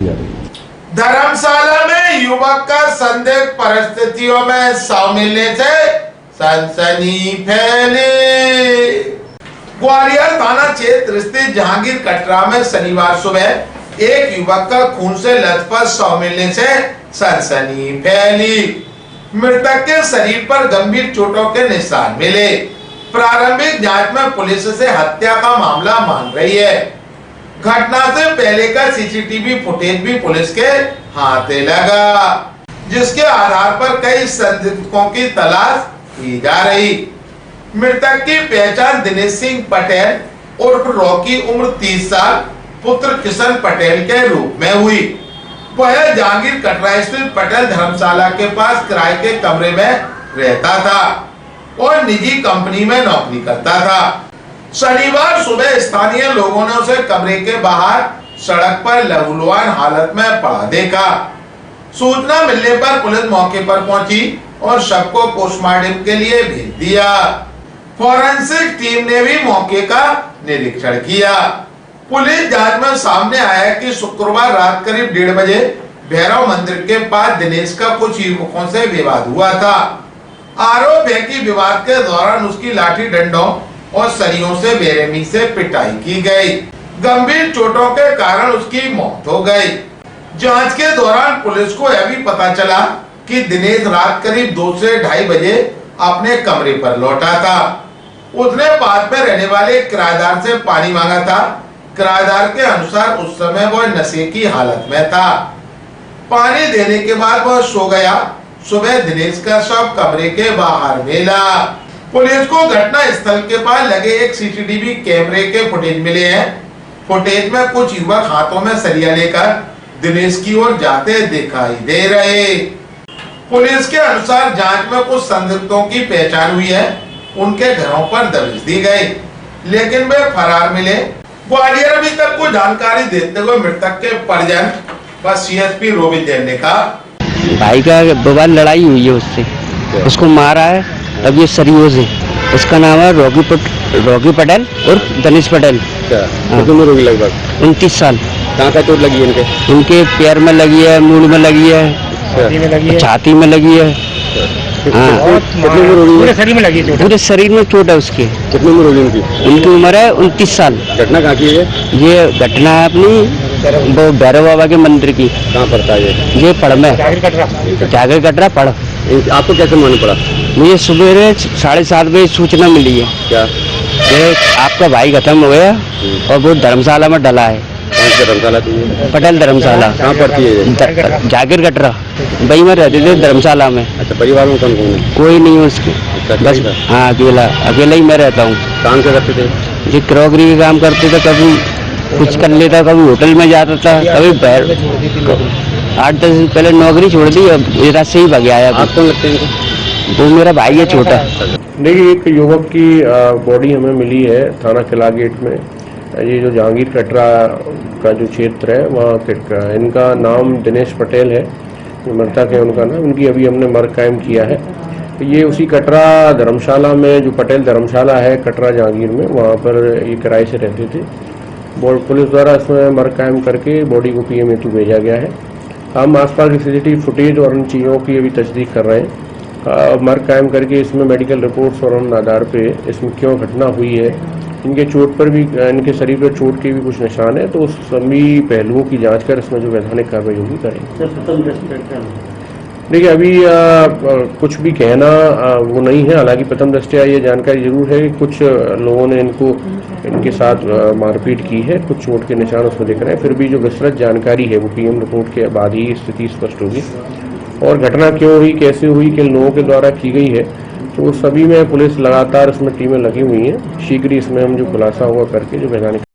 जा रही है। धर्मशाला में युवक का संदिग्ध परिस्थितियों में शव मिलने से सनसनी फैली। ग्वालियर थाना क्षेत्र स्थित जहांगीर कटरा में शनिवार सुबह एक युवक का खून से लथपथ शव मिलने से सनसनी फैली। मृतक के शरीर पर गंभीर चोटों के निशान मिले। प्रारंभिक जांच में पुलिस से हत्या का मामला मान रही है। घटना से पहले का सीसीटीवी फुटेज भी पुलिस के हाथ लगा, जिसके आधार पर कई संदिग्धों की तलाश की जा रही। मृतक की पहचान दिनेश सिंह पटेल उर्फ रॉकी उम्र 30 साल पुत्र किशन पटेल के रूप में हुई। वह जहांगीर कटरा स्थित पटेल धर्मशाला के पास किराए के कमरे में रहता था और निजी कंपनी में नौकरी करता था। शनिवार सुबह स्थानीय लोगों ने उसे कमरे के बाहर सड़क पर लहूलुहान हालत में पड़ा देखा। सूचना मिलने पर पुलिस मौके पर पहुंची और शव को पोस्टमार्टम के लिए भेज दिया। फॉरेंसिक टीम ने भी मौके का निरीक्षण किया। पुलिस जांच में सामने आया कि शुक्रवार रात करीब 1:30 बजे भैरव मंदिर के पास दिनेश का कुछ युवकों से विवाद हुआ था। आरोप है कि विवाद के दौरान उसकी लाठी डंडों और सरियों से बेरहमी से पिटाई की गई। गंभीर चोटों के कारण उसकी मौत हो गई। जांच के दौरान पुलिस को यह भी पता चला कि दिनेश रात करीब 2 से 2:30 बजे अपने कमरे पर लौटा था। उसने पास में रहने वाले किराएदार से पानी मांगा था। किराएदार के अनुसार उस समय वह नशे की हालत में था। पानी देने के बाद वह सो गया। सुबह दिनेश का शव कमरे के बाहर मिला। पुलिस को घटना स्थल के पास लगे एक सीसीटीवी कैमरे के फुटेज मिले हैं। फुटेज में कुछ युवक हाथों में सरिया लेकर दिनेश की ओर जाते दिखाई दे रहे। पुलिस के अनुसार जांच में कुछ संदिग्धों की पहचान हुई है। उनके घरों पर दबिश दी गई, लेकिन वे फरार मिले। ग्वालियर अभी तक को जानकारी देते हुए मृतक के परिजन व सीएसपी रोबिन जैन ने कहा, भाई का बवाल लड़ाई हुई है उससे, उसको मारा है। अब ये सरियों से, उसका नाम है रॉकी पटेल और दिनेश पटेल। कितनी उम्र होगी लगभग? 29 साल। कहाँ का चोट लगी है उनके पैर में लगी है, मूड में लगी है, छाती में लगी है। हाँ, पूरे शरीर में लगी है। पूरे शरीर में चोट है उसके। कितनी उम्र होगी उनकी? उनकी उम्र है 29 साल। घटना कहाँ की है? ये घटना है अपनी वो भैरव बाबा के मंदिर की। कहाँ पड़ता है ये पढ़ में जागर कटरा पढ़। आपको कैसे मालूम पड़ा? मुझे सुबह 7:30 बजे सूचना मिली है क्या ये आपका भाई खत्म हो गया और वो धर्मशाला में डला है। कौन सा धर्मशाला? पटेल धर्मशाला। कहाँ पड़ती है? जागीर कटरा। वही में रहते थे धर्मशाला में। अच्छा, परिवार में कौन कौन है? कोई नहीं है उसके, बस हाँ अकेला ही मैं रहता हूँ। काम क्या करते थे? जी क्रॉकरी का काम करते थे। कभी कुछ कर लेता, कभी होटल में जाता था, कभी 8-10 दिन पहले नौकरी छोड़ दी, अब इधर से ही भाग आया। आप कौन लगते हैं? वो मेरा भाई है छोटा। देखिए, एक युवक की बॉडी हमें मिली है थाना किला गेट में। ये जो जहांगीर कटरा का जो क्षेत्र है वहाँ इनका नाम दिनेश पटेल है, मृतक है उनका नाम। उनकी अभी हमने मर्ग कायम किया है। तो ये उसी कटरा धर्मशाला में, जो पटेल धर्मशाला है कटरा जहांगीर में, वहाँ पर ये किराए से रहते थे। पुलिस द्वारा इसमें मर्ग कायम करके बॉडी को पीएम हेतु भेजा गया है। हम आसपास की सीसीटीवी फुटेज और उन चीज़ों की अभी तस्दीक कर रहे हैं। मर्ग कायम करके इसमें मेडिकल रिपोर्ट्स और उन आधार पे इसमें क्यों घटना हुई है, इनके चोट पर भी, इनके शरीर पर चोट के भी कुछ निशान है, तो उस सभी पहलुओं की जांच कर इसमें जो वैधानिक कार्रवाई होगी करेंगे। देखिए, अभी कुछ भी कहना वो नहीं है। हालांकि प्रथम दृष्टया ये जानकारी जरूर है कि कुछ लोगों ने इनके साथ मारपीट की है, कुछ चोट के निशान उसमें दिख रहे हैं। फिर भी जो विस्तृत जानकारी है वो पीएम रिपोर्ट के बाद ही स्थिति स्पष्ट होगी। और घटना क्यों हुई, कैसे हुई, किन लोगों के द्वारा की गई है, तो सभी में पुलिस लगातार इसमें टीमें लगी हुई हैं। शीघ्र ही इसमें हम जो खुलासा हुआ करके जो वैधानिक